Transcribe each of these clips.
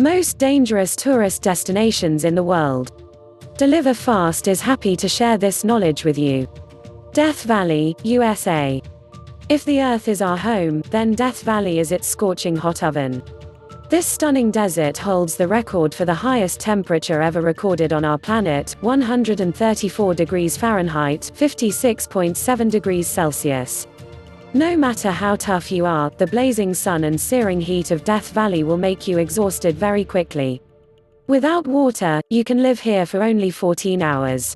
Most dangerous tourist destinations in the world. Deliver Fast is happy to share this knowledge with you. Death Valley, USA. If the Earth is our home, then Death Valley is its scorching hot oven. This stunning desert holds the record for the highest temperature ever recorded on our planet, 134 degrees Fahrenheit, 56.7 degrees Celsius. No matter how tough you are, the blazing sun and searing heat of Death Valley will make you exhausted very quickly. Without water, you can live here for only 14 hours.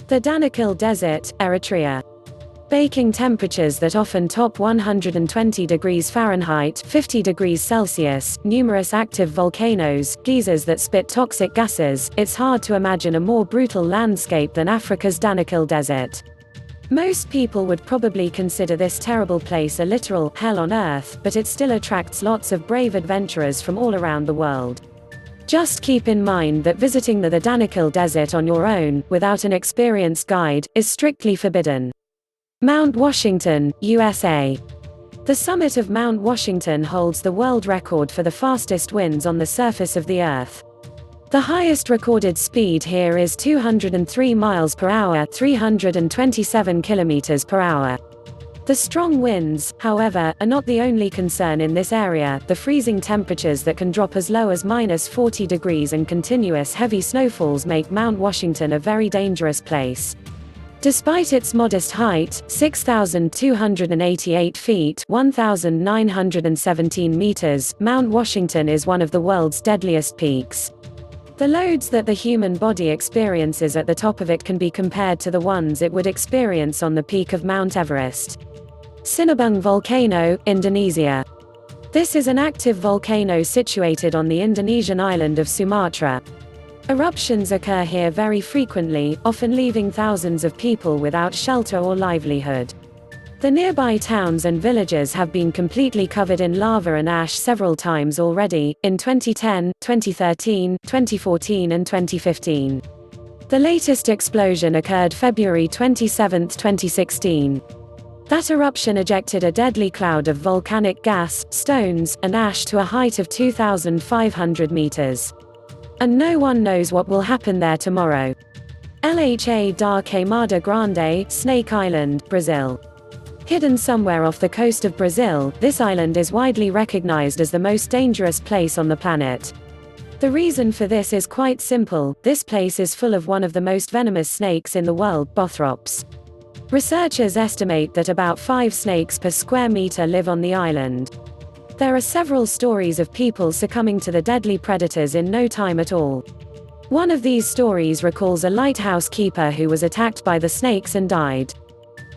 The Danakil Desert, Eritrea. Baking temperatures that often top 120 degrees Fahrenheit, 50 degrees Celsius, numerous active volcanoes, geysers that spit toxic gases. It's hard to imagine a more brutal landscape than Africa's Danakil Desert. Most people would probably consider this terrible place a literal hell on earth, but it still attracts lots of brave adventurers from all around the world. Just keep in mind that visiting the Danakil Desert on your own, without an experienced guide, is strictly forbidden. Mount Washington, USA. The summit of Mount Washington holds the world record for the fastest winds on the surface of the Earth. The highest recorded speed here is 203 miles per hour, 327 kilometers per hour. The strong winds, however, are not the only concern in this area. The freezing temperatures that can drop as low as -40 degrees and continuous heavy snowfalls make Mount Washington a very dangerous place. Despite its modest height, 6,288 feet, 1,917 meters, Mount Washington is one of the world's deadliest peaks. The loads that the human body experiences at the top of it can be compared to the ones it would experience on the peak of Mount Everest. Sinabung Volcano, Indonesia. This is an active volcano situated on the Indonesian island of Sumatra. Eruptions occur here very frequently, often leaving thousands of people without shelter or livelihood. The nearby towns and villages have been completely covered in lava and ash several times already, in 2010, 2013, 2014 and 2015. The latest explosion occurred February 27, 2016. That eruption ejected a deadly cloud of volcanic gas, stones, and ash to a height of 2,500 meters. And no one knows what will happen there tomorrow. Lha da Queimada Grande, Snake Island, Brazil. Hidden somewhere off the coast of Brazil, this island is widely recognized as the most dangerous place on the planet. The reason for this is quite simple: this place is full of one of the most venomous snakes in the world, Bothrops. Researchers estimate that about 5 snakes per square meter live on the island. There are several stories of people succumbing to the deadly predators in no time at all. One of these stories recalls a lighthouse keeper who was attacked by the snakes and died.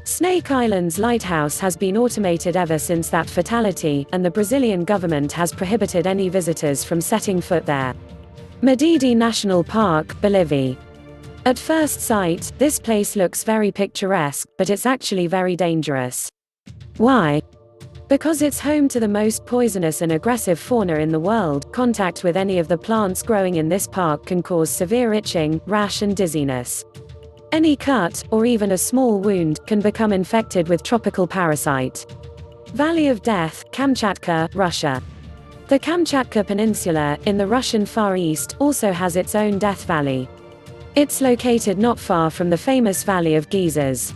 Snake Island's lighthouse has been automated ever since that fatality, and the Brazilian government has prohibited any visitors from setting foot there. Madidi National Park, Bolivia. At first sight, this place looks very picturesque, but it's actually very dangerous. Why? Because it's home to the most poisonous and aggressive fauna in the world. Contact with any of the plants growing in this park can cause severe itching, rash and dizziness. Any cut, or even a small wound, can become infected with tropical parasite. Valley of Death, Kamchatka, Russia. The Kamchatka Peninsula, in the Russian Far East, also has its own Death Valley. It's located not far from the famous Valley of Geysers.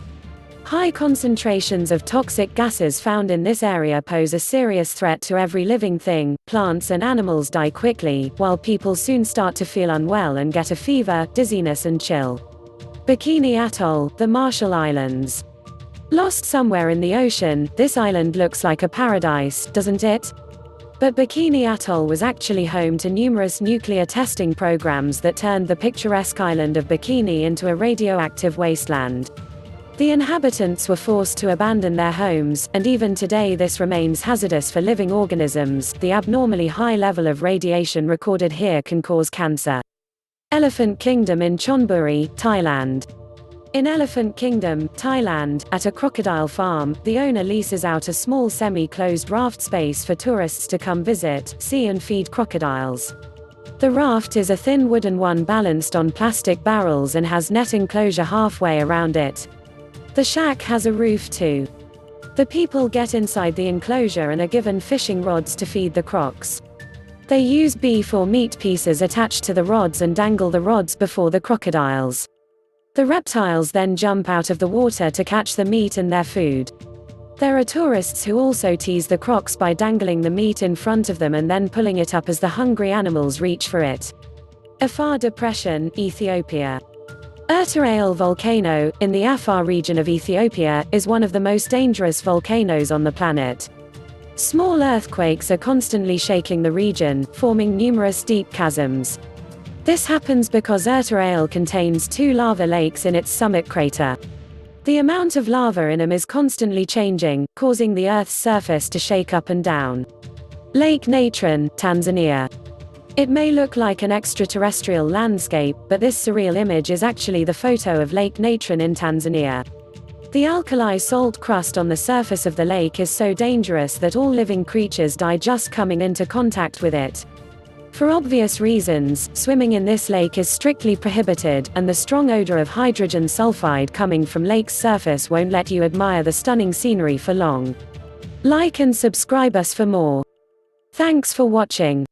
High concentrations of toxic gases found in this area pose a serious threat to every living thing. Plants and animals die quickly, while people soon start to feel unwell and get a fever, dizziness and chill. Bikini Atoll, the Marshall Islands. Lost somewhere in the ocean, this island looks like a paradise, doesn't it? But Bikini Atoll was actually home to numerous nuclear testing programs that turned the picturesque island of Bikini into a radioactive wasteland. The inhabitants were forced to abandon their homes, and even today this remains hazardous for living organisms. The abnormally high level of radiation recorded here can cause cancer. Elephant Kingdom in Chonburi, Thailand. In Elephant Kingdom, Thailand, at a crocodile farm, the owner leases out a small semi-closed raft space for tourists to come visit, see and feed crocodiles. The raft is a thin wooden one balanced on plastic barrels and has net enclosure halfway around it. The shack has a roof too. The people get inside the enclosure and are given fishing rods to feed the crocs. They use beef or meat pieces attached to the rods and dangle the rods before the crocodiles. The reptiles then jump out of the water to catch the meat and their food. There are tourists who also tease the crocs by dangling the meat in front of them and then pulling it up as the hungry animals reach for it. Afar Depression, Ethiopia. Eritrea volcano, in the Afar region of Ethiopia, is one of the most dangerous volcanoes on the planet. Small earthquakes are constantly shaking the region, forming numerous deep chasms. This happens because Eritrea contains 2 lava lakes in its summit crater. The amount of lava in them is constantly changing, causing the Earth's surface to shake up and down. Lake Natron, Tanzania. It may look like an extraterrestrial landscape, but this surreal image is actually the photo of Lake Natron in Tanzania. The alkali salt crust on the surface of the lake is so dangerous that all living creatures die just coming into contact with it. For obvious reasons, swimming in this lake is strictly prohibited, and the strong odor of hydrogen sulfide coming from lake's surface won't let you admire the stunning scenery for long. Like and subscribe us for more. Thanks for watching.